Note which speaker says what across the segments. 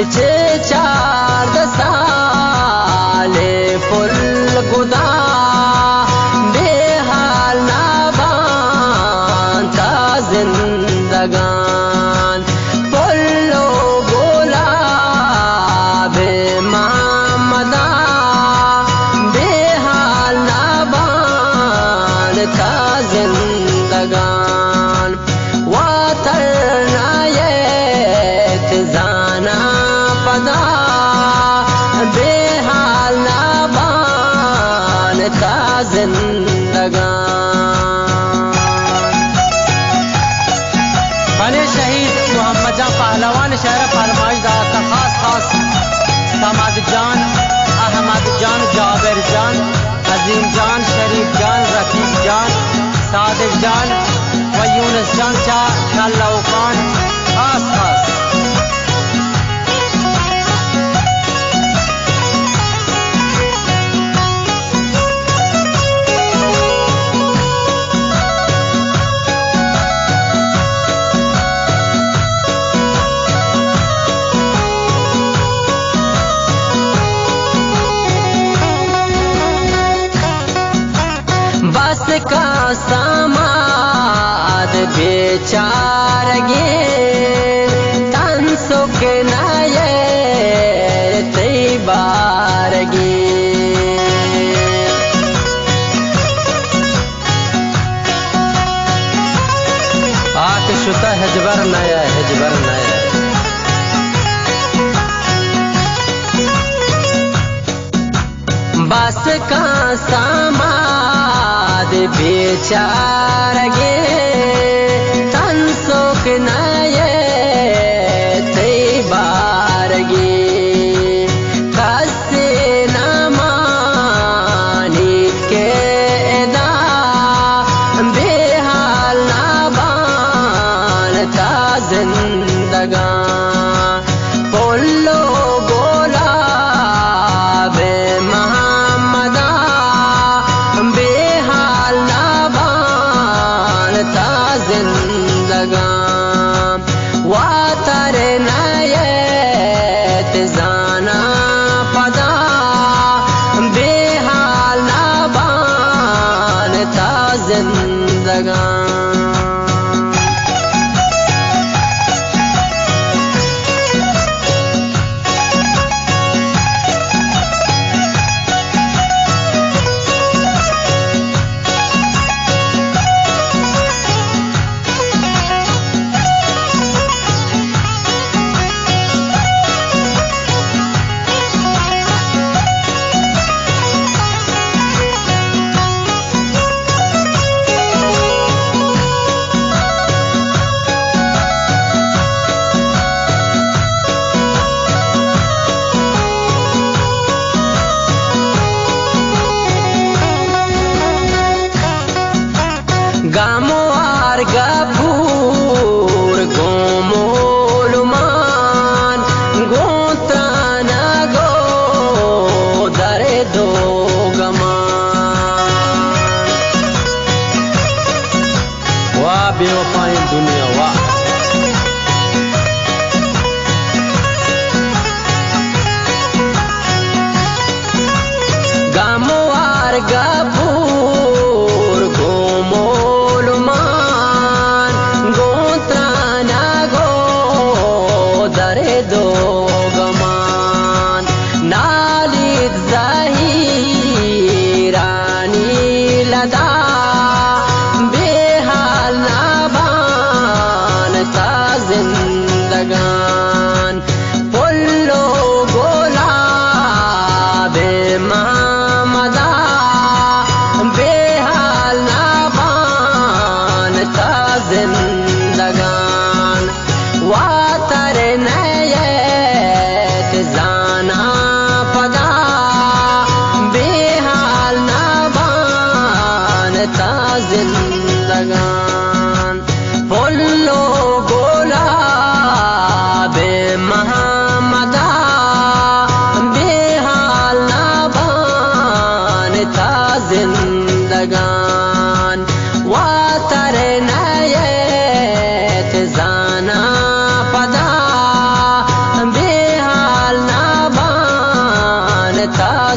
Speaker 1: छे चार दसाले फुल गुदा बेहाल नाबान का जिंदगान पुल्लो गुलाब मोहम्मदा बेहाल नाबान का जिंदगान वातरनायत जाना पदा बेहाल नाबान का जिंदगान।
Speaker 2: बने शहीद मोहम्मद जान पहलवान शहर फरमाइश दाता खास खास समाद जान, अहमद जान, जाबिर जान, अजीम जान, शरीफ जान, रफीक जान, सादिक जान व यूनुस जान चा शाल्लाउकान खास खास।
Speaker 1: बस का समाद बेचारगे तन सुख नये तैबारगे
Speaker 2: आतिशुता हिजबर नया हिजबर नया
Speaker 1: बस का समाद बेचारगे तन सुख नये तैबारगे कसे न मानी के एदा बेहाल नाबान का जिंदगान पुल्लो गुलाब मोहम्मदा बेहाल नाबान का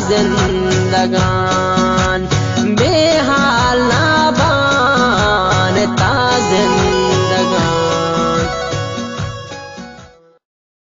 Speaker 1: जिंदगान।